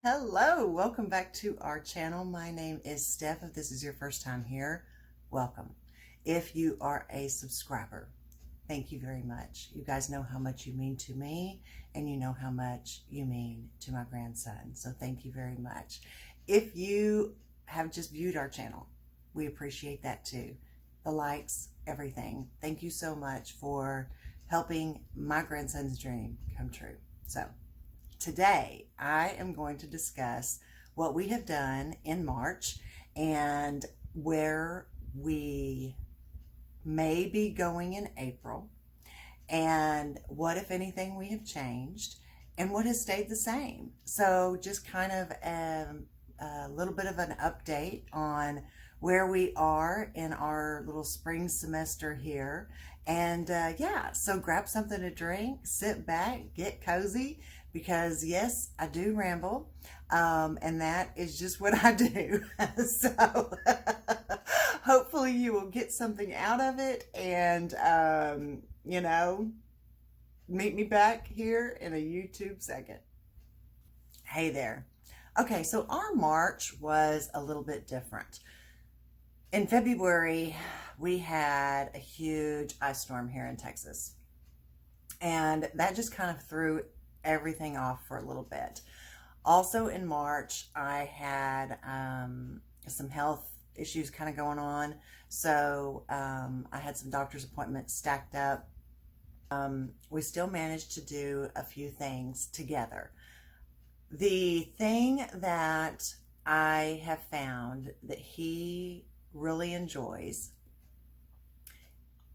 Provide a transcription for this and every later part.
Hello, welcome back to our channel. My name is Steph. If this is your first time here, welcome. If you are a subscriber, thank you very much. You guys know how much you mean to me, and you know how much you mean to my grandson. So thank you very much. If you have just viewed our channel, we appreciate that too. The likes, everything. Thank you so much for helping my grandson's dream come true. So today, I am going to discuss what we have done in March and where we may be going in April, and what, if anything, we have changed and what has stayed the same. So just kind of a little bit of an update on where we are in our little spring semester here. And yeah, so grab something to drink, sit back, get cozy, because yes, I do ramble, and that is just what I do. So hopefully you will get something out of it, and meet me back here in a YouTube second. Hey there. Okay, so our March was a little bit different. In February, we had a huge ice storm here in Texas, and that just kind of threw everything off for a little bit. Also in March, I had some health issues kind of going on, so I had some doctor's appointments stacked up. We still managed to do a few things together. The thing that I have found that he really enjoys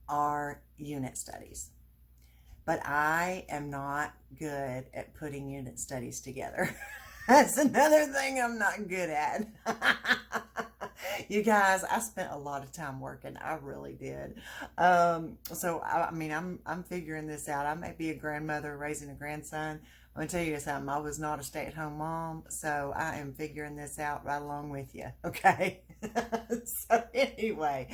are unit studies. But I am not good at putting unit studies together. That's another thing I'm not good at. You guys, I spent a lot of time working. I really did. So I mean, I'm figuring this out. I may be a grandmother raising a grandson. I'm gonna tell you something. I was not a stay-at-home mom, so I am figuring this out right along with you. Okay. So anyway,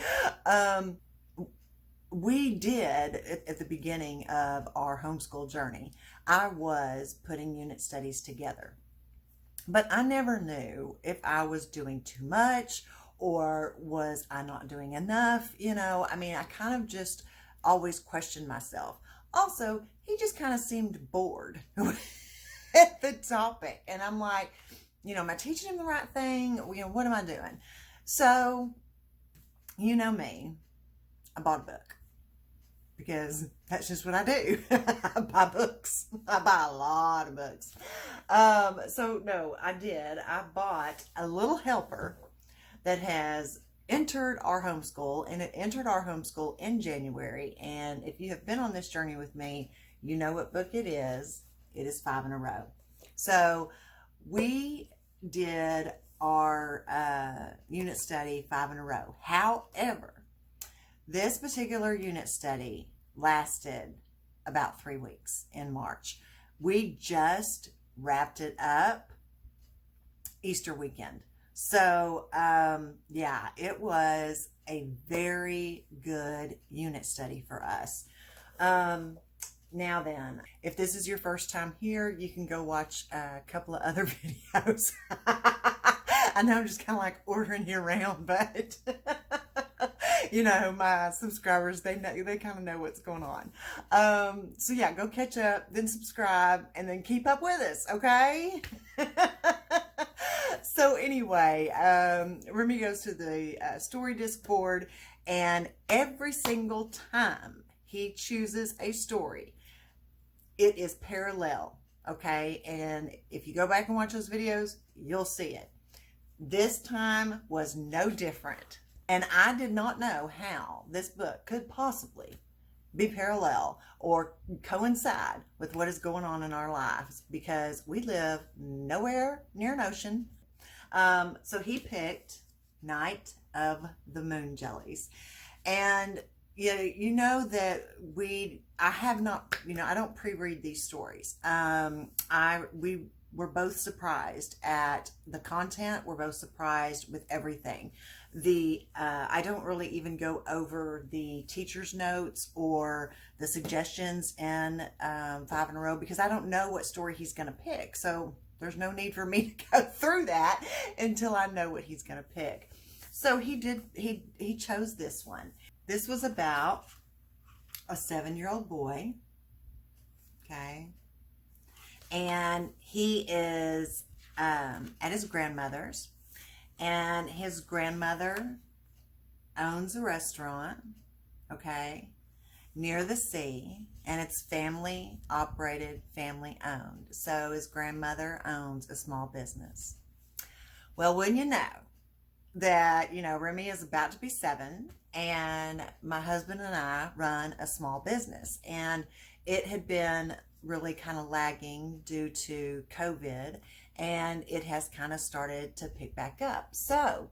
we did at the beginning of our homeschool journey, I was putting unit studies together, but I never knew if I was doing too much or was I not doing enough. I mean, I kind of just always questioned myself. Also, he just kind of seemed bored at the topic, and I'm like, am I teaching him the right thing? What am I doing? So, you know me, I bought a book, because that's just what I do. I buy books. I buy a lot of books. So no, I did. I bought a little helper that has entered our homeschool, and it entered our homeschool in January. And if you have been on this journey with me, you know what book it is. It is 5 in a Row. So we did our unit study 5 in a row. However, this particular unit study lasted about 3 weeks in March. We just wrapped it up Easter weekend. So, yeah, it was a very good unit study for us. Now then, if this is your first time here, you can go watch a couple of other videos. I know I'm just kind of like ordering you around, but my subscribers, they kind of know what's going on. So yeah, go catch up, then subscribe, and then keep up with us, okay? So anyway, Remi goes to the story disc board, and every single time he chooses a story, it is parallel, okay? And if you go back and watch those videos, you'll see it. This time was no different. And I did not know how this book could possibly be parallel or coincide with what is going on in our lives, because we live nowhere near an ocean. So he picked Night of the Moon Jellies. And you know that I have not, I don't pre-read these stories. We were both surprised at the content. We're both surprised with everything. I don't really even go over the teacher's notes or the suggestions in 5 in a Row, because I don't know what story he's going to pick. So There's no need for me to go through that until I know what he's going to pick. So he chose this one. This was about a 7-year-old boy. Okay. And he is at his grandmother's, and his grandmother owns a restaurant, okay, near the sea, and it's family operated, family owned. So his grandmother owns a small business. Well, wouldn't you know that, Remi is about to be 7, and my husband and I run a small business, and it had been really kind of lagging due to COVID, and it has kind of started to pick back up. So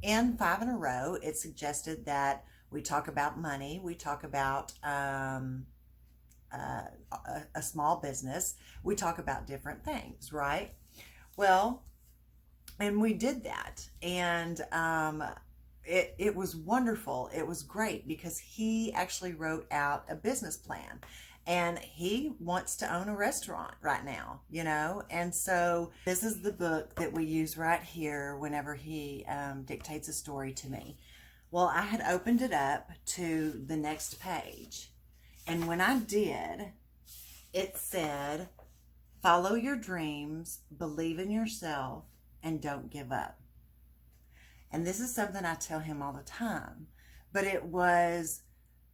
in 5 in a row, it suggested that we talk about money, we talk about a small business, we talk about different things, right? Well, and we did that, and it was wonderful. It was great because he actually wrote out a business plan, and he wants to own a restaurant right now, and so this is the book that we use right here whenever he dictates a story to me. Well, I had opened it up to the next page, and when I did, it said, follow your dreams, believe in yourself, and don't give up. And this is something I tell him all the time, but it was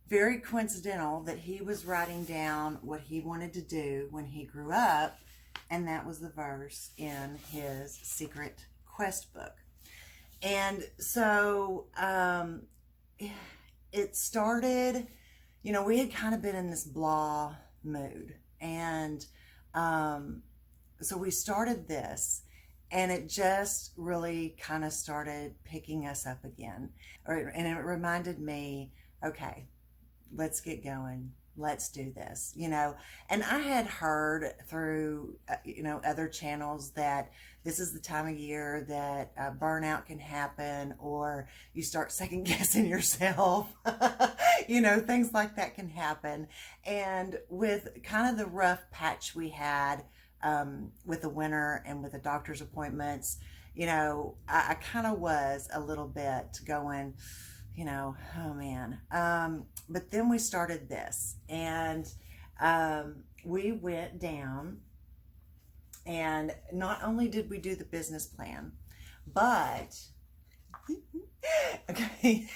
very coincidental that he was writing down what he wanted to do when he grew up, and that was the verse in his Secret Quest book. And so it started, we had kind of been in this blah mood, and so we started this, and it just really kind of started picking us up again. And it reminded me, okay, let's get going. Let's do this, And I had heard through, other channels that this is the time of year that burnout can happen, or you start second guessing yourself, things like that can happen. And with kind of the rough patch we had with the winter and with the doctor's appointments, I kind of was a little bit going, oh man. But then we started this, and we went down, and not only did we do the business plan, but, okay.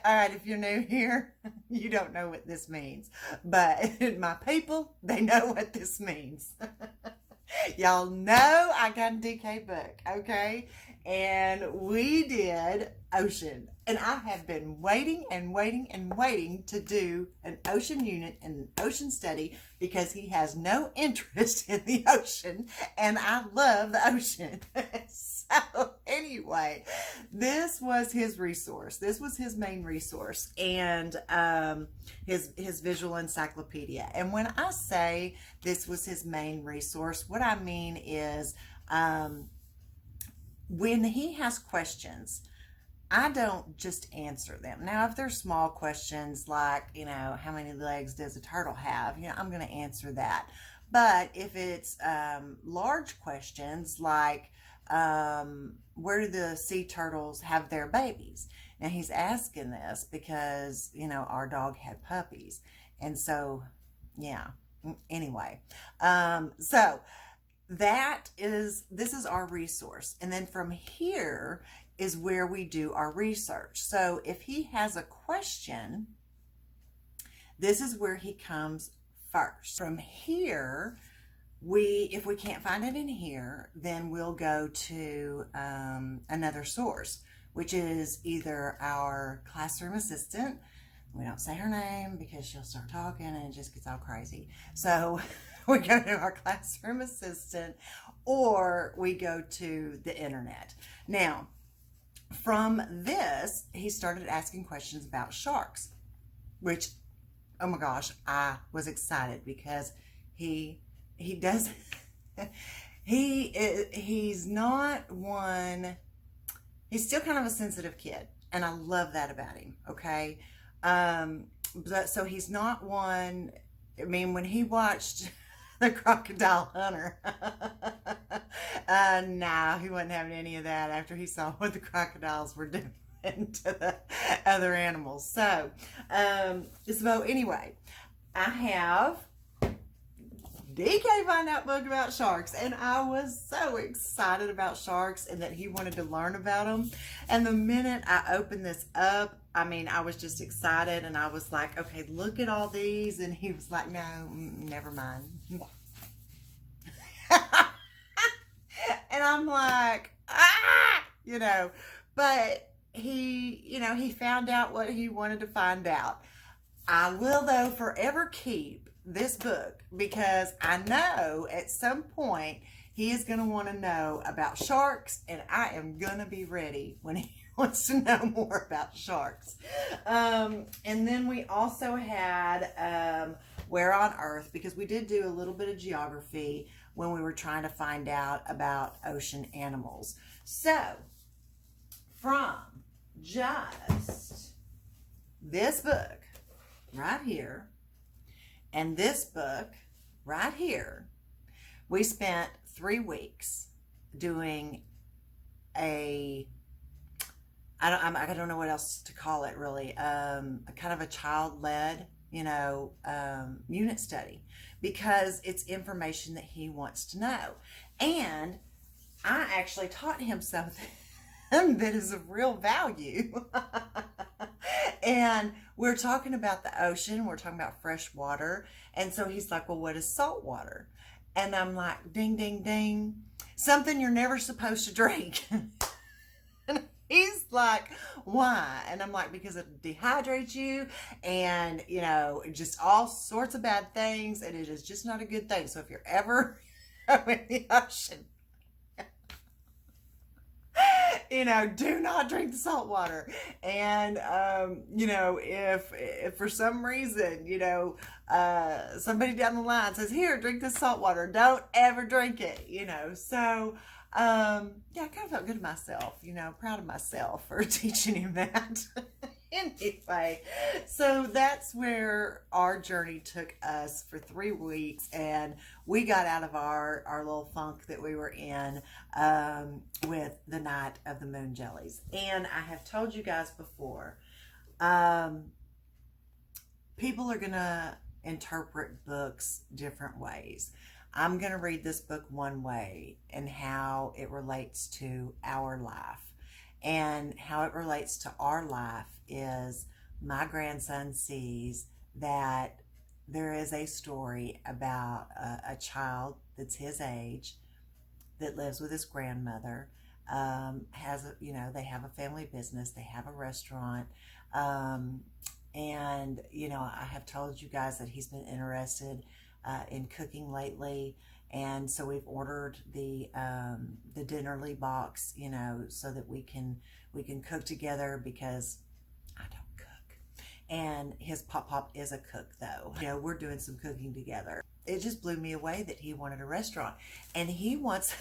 All right, if you're new here, you don't know what this means, but my people, they know what this means. Y'all know I got a DK book, okay? And we did ocean. And I have been waiting and waiting and waiting to do an ocean unit and an ocean study because he has no interest in the ocean. And I love the ocean. So anyway, this was his resource. This was his main resource, and his visual encyclopedia. And when I say this was his main resource, what I mean is when he has questions, I don't just answer them. Now, if they're small questions like, how many legs does a turtle have? I'm going to answer that. But if it's large questions like, where do the sea turtles have their babies? Now, he's asking this because, our dog had puppies. And so, yeah, anyway. So this is our resource. And then from here is where we do our research. So if he has a question, this is where he comes first. From here, if we can't find it in here, then we'll go to another source, which is either our classroom assistant. We don't say her name because she'll start talking and it just gets all crazy. So we go to our classroom assistant, or we go to the internet. Now, from this, he started asking questions about sharks, which, oh my gosh, I was excited because he does, he's not one, he's still kind of a sensitive kid, and I love that about him, okay? But so he's not one, I mean, when he watched the crocodile hunter. No, he wasn't having any of that after he saw what the crocodiles were doing to the other animals. So anyway, I have DK find out book about sharks, and I was so excited about sharks and that he wanted to learn about them. And the minute I opened this up, I mean, I was just excited, and I was like, okay, look at all these. And he was like, no, never mind. And I'm like, but he found out what he wanted to find out. I will, though, forever keep this book, because I know at some point he is going to want to know about sharks, and I am going to be ready when he wants to know more about sharks. And then we also had Where on Earth, because we did do a little bit of geography when we were trying to find out about ocean animals. So from just this book right here and this book right here, we spent 3 weeks doing I don't know what else to call it, really, a kind of a child-led, unit study, because it's information that he wants to know. And I actually taught him something that is of real value. And we're talking about the ocean, we're talking about fresh water. And so he's like, well, what is salt water? And I'm like, ding, ding, ding, something you're never supposed to drink. And he's like, why? And I'm like, because it dehydrates you, and just all sorts of bad things, and it is just not a good thing. So if you're ever in the ocean, do not drink the salt water. And if for some reason somebody down the line says, here, drink this salt water, don't ever drink it. So I kind of felt good to myself, proud of myself for teaching him that. Anyway, so that's where our journey took us for 3 weeks, and we got out of our little funk that we were in with the Night of the Moon Jellies. And I have told you guys before, people are going to interpret books different ways. I'm going to read this book one way, and how it relates to our life. And how it relates to our life is, my grandson sees that there is a story about a child that's his age that lives with his grandmother, they have a family business, they have a restaurant, and I have told you guys that he's been interested in cooking lately. And so we've ordered the dinnerly box, so that we can cook together, because I don't cook. And his pop is a cook, though. We're doing some cooking together. It just blew me away that he wanted a restaurant. And he wants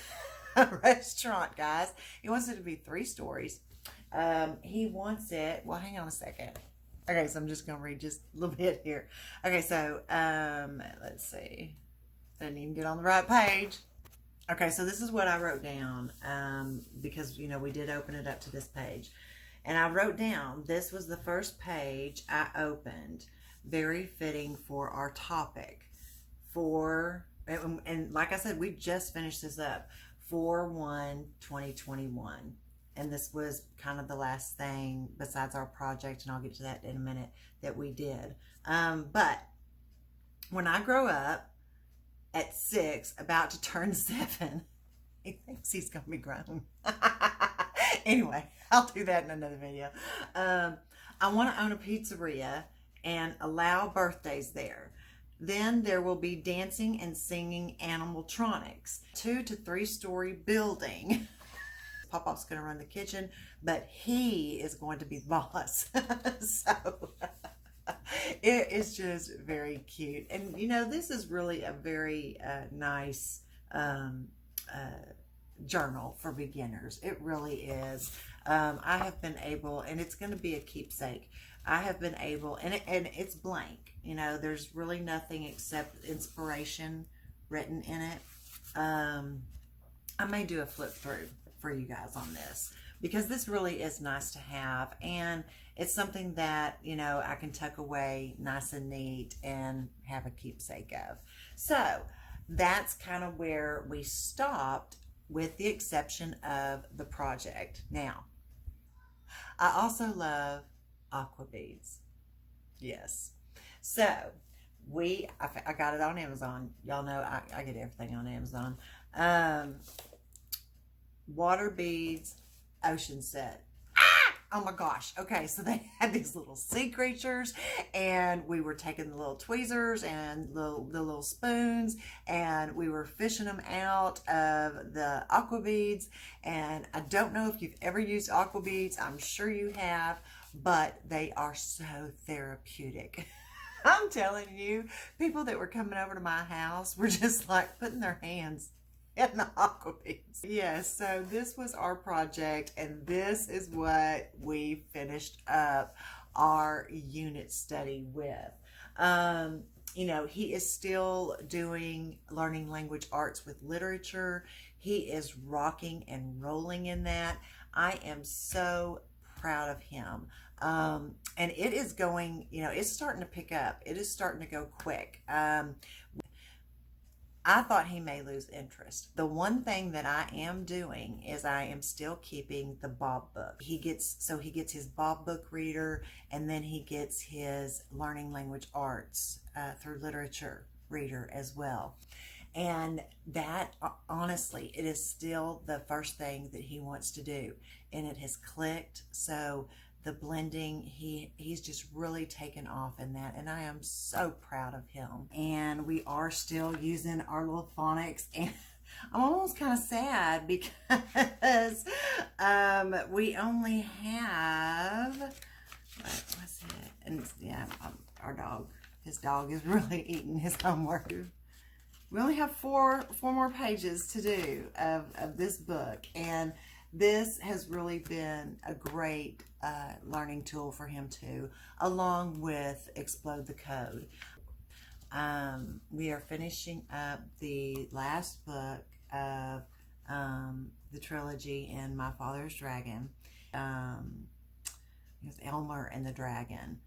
a restaurant, guys. He wants it to be 3 stories. He wants it, well, hang on a second. Okay, so I'm just going to read just a little bit here. Okay, so let's see. I didn't even get on the right page. Okay, so this is what I wrote down, because, we did open it up to this page. And I wrote down, this was the first page I opened, very fitting for our topic. And like I said, we just finished this up, 4/1/2021. And this was kind of the last thing, besides our project, and I'll get to that in a minute, that we did. But when I grow up, at 6, about to turn 7, he thinks he's going to be grown. Anyway, I'll do that in another video. I want to own a pizzeria and allow birthdays there. Then there will be dancing and singing animatronics. 2 to 3 story building. Pop-Pop's going to run the kitchen, but he is going to be the boss. So it is just very cute. And this is really a very nice journal for beginners. It really is. I have been able, and it's going to be a keepsake, I have been able, and it's blank. There's really nothing except inspiration written in it. I may do a flip through for you guys on this, because this really is nice to have, and it's something that, you know, I can tuck away nice and neat and have a keepsake of. So that's kind of where we stopped, with the exception of the project. Now, I also love aqua beads. Yes. So I got it on Amazon. Y'all know I get everything on Amazon. Water beads, ocean set. Oh my gosh. Okay, so they had these little sea creatures, and we were taking the little tweezers and the little spoons, and we were fishing them out of the aqua beads. And I don't know if you've ever used aqua beads. I'm sure you have, but they are so therapeutic. I'm telling you, people that were coming over to my house were just like putting their hands in the aqua beads. Yes, so this was our project, and this is what we finished up our unit study with. You know, he is still doing learning language arts with literature. He is rocking and rolling in that. I am so proud of him. And it is going, you know, it's starting to pick up. It is starting to go quick. I thought he may lose interest. The one thing that I am doing is I am still keeping the Bob book. He gets his Bob book reader, and then he gets his learning language arts through literature reader as well. And that, honestly, it is still the first thing that he wants to do, and it has clicked. So the blending, he's just really taken off in that, and I am so proud of him. And we are still using our little phonics, and I'm almost kind of sad because we only have, what's it? And yeah, our dog, his dog is really eating his homework. We only have four more pages to do of this book, and this has really been a great learning tool for him too, along with Explode the Code. We are finishing up the last book of the trilogy in My Father's Dragon. It was Elmer and the Dragon,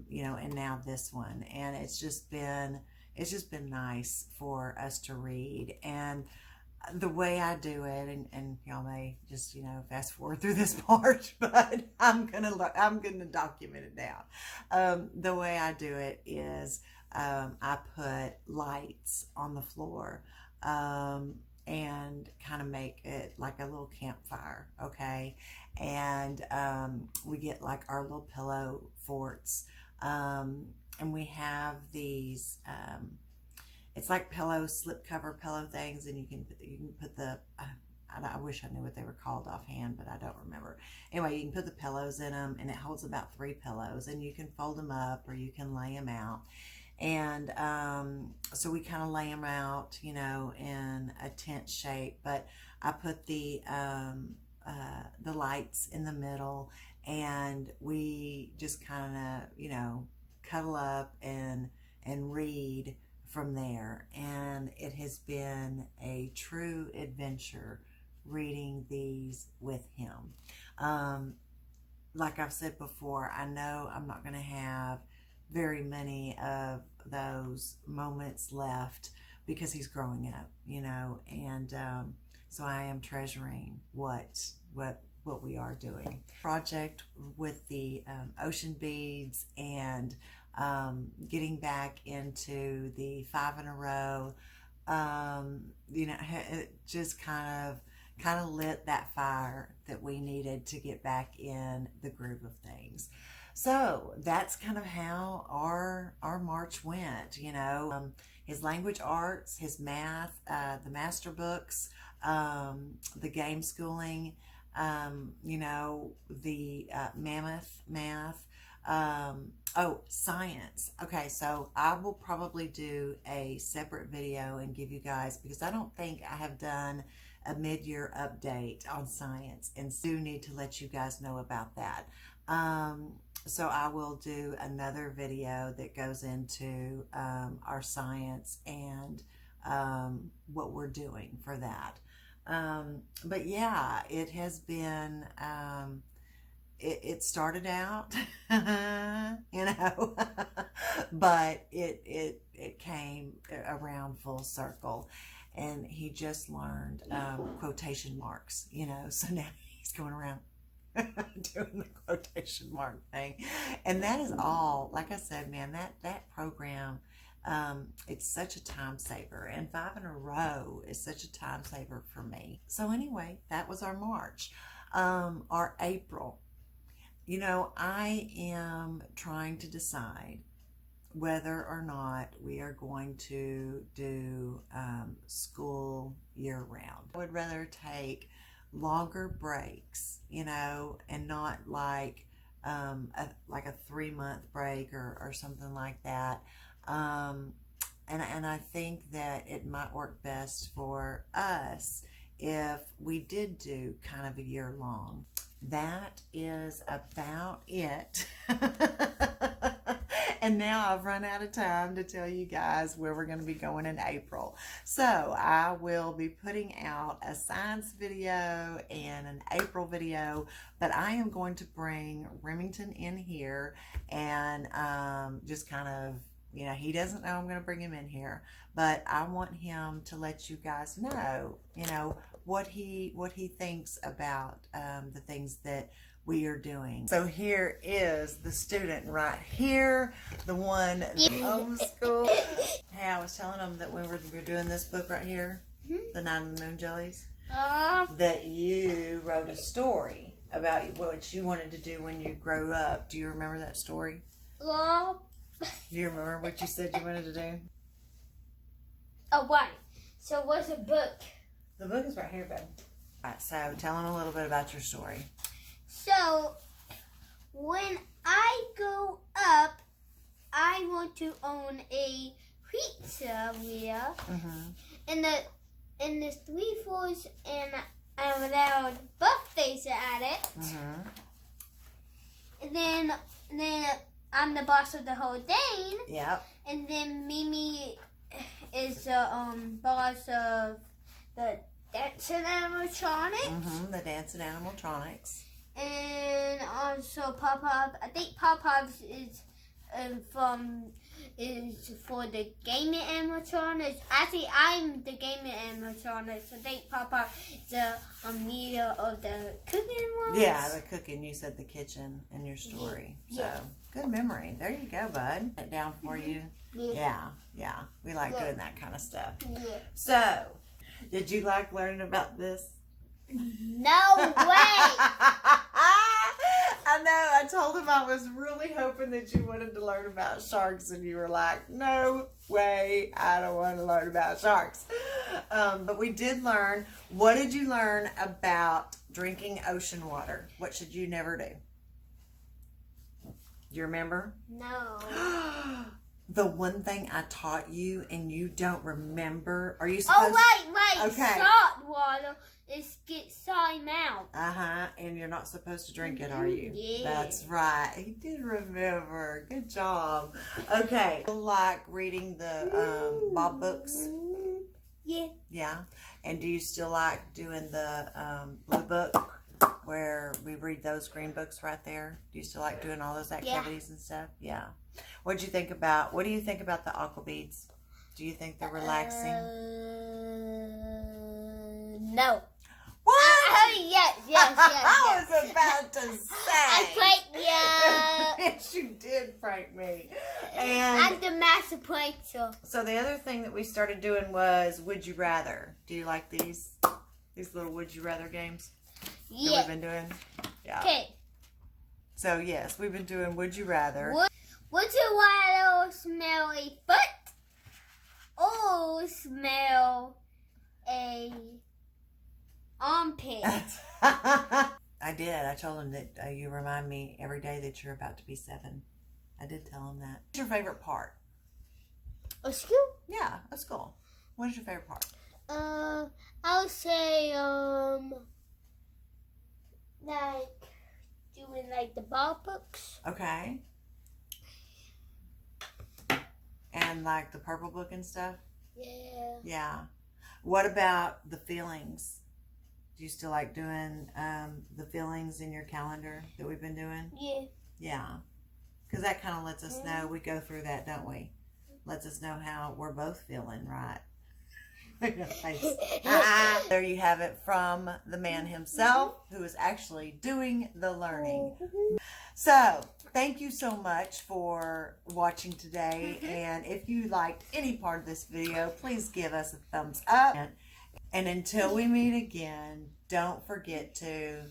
you know, and now this one. And it's just been nice for us to read. And the way I do it, and y'all may just, you know, fast forward through this part, but I'm gonna document it down. The way I do it is I put lights on the floor and kind of make it like a little campfire, okay? And we get like our little pillow forts, and we have these it's like pillow, slip cover pillow things, and you can put the, I wish I knew what they were called offhand, but I don't remember. Anyway, you can put the pillows in them, and it holds about 3 pillows, and you can fold them up or you can lay them out. And so we kind of lay them out, you know, in a tent shape, but I put the lights in the middle, and we just kind of, you know, cuddle up and read from there. And it has been a true adventure reading these with him. Like I've said before, I know I'm not going to have very many of those moments left because he's growing up, you know, and so I am treasuring what we are doing. Project with the ocean beads, and getting back into the 5 in a row, you know, it just kind of lit that fire that we needed to get back in the groove of things. So that's kind of how our March went, you know. His language arts, his math, the master books, the game schooling, you know, the mammoth math, oh, science. Okay, so I will probably do a separate video and give you guys, because I don't think I have done a mid-year update on science, and do need to let you guys know about that. So I will do another video that goes into our science and what we're doing for that. But yeah, it has been, it started out, but it came around full circle, and he just learned quotation marks, so now he's going around doing the quotation mark thing. And that is all, like I said, man, that program, it's such a time saver, and 5 in a row is such a time saver for me. So anyway, that was our March. Our April, I am trying to decide whether or not we are going to do school year round. I would rather take longer breaks, and not like a 3-month break or something like that. And I think that it might work best for us if we did do kind of a year long. That is about it. And now I've run out of time to tell you guys where we're going to be going in April. So I will be putting out a science video and an April video, but I am going to bring Remington in here and just kind of, he doesn't know I'm going to bring him in here, but I want him to let you guys know, what he thinks about the things that we are doing. So here is the student right here, the one that homeschool. Hey, I was telling them that when we're doing this book right here, The Night of the Moon Jellies, that you wrote a story about what you wanted to do when you grow up. Do you remember that story? Do you remember what you said you wanted to do? Oh, right. So what's the book? The book is right here, babe. All right, so tell them a little bit about your story. So, when I grow up, I want to own a pizzeria, and the 3 floors, and I'm allowed buffets at it. And then I'm the boss of the whole thing. Yep. And then Mimi is the boss of the dancing animatronics. The dancing animatronics. And also Pop-Up. I think Pop-Up is for the gaming animatronics. Actually, I'm the gaming animatronics. I think Pop-Up is the leader of the cooking ones. Yeah, the cooking. You said the kitchen in your story. Yeah. So, good memory. There you go, bud. Put it down for you. Yeah. We like doing that kind of stuff. Yeah. So, did you like learning about this? No way! I know. I told him I was really hoping that you wanted to learn about sharks, and you were like, no way, I don't want to learn about sharks. But we did learn. What did you learn about drinking ocean water? What should you never do? Do you remember? No. The one thing I taught you and you don't remember. Are you supposed right. Okay. Salt water gets slime out. And you're not supposed to drink it, are you? Yeah. That's right. He did remember. Good job. Okay. Like reading the Bob books? Yeah. Yeah. And do you still like doing the blue book where we read those green books right there? Do you still like doing all those activities and stuff? Yeah. What do you think about the aqua beads? Do you think they're relaxing? No. What? Yes. I was about to say. I pranked you. Yes, you did prank me. I'm And the master prankster. so the other thing that we started doing was Would You Rather. Do you like these little Would You Rather games that Yeah. we've been doing? Yeah. Okay. So yes, we've been doing Would You Rather. Would you rather smell a foot or smell a armpit? I did. I told him that you remind me every day that you're about to be 7. I did tell him that. What's your favorite part? A school? Yeah, of school. What is your favorite part? I'll say like doing like the ball books. Okay. And like the purple book and stuff? Yeah. Yeah. What about the feelings? Do you still like doing the feelings in your calendar that we've been doing? Yeah. Yeah. Because that kind of lets us know. We go through that, don't we? Lets us know how we're both feeling, right? There you have it from the man himself, who is actually doing the learning. So, thank you so much for watching today. And if you liked any part of this video, please give us a thumbs up. And until we meet again, don't forget to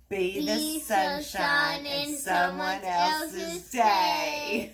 be the sunshine in someone else's day.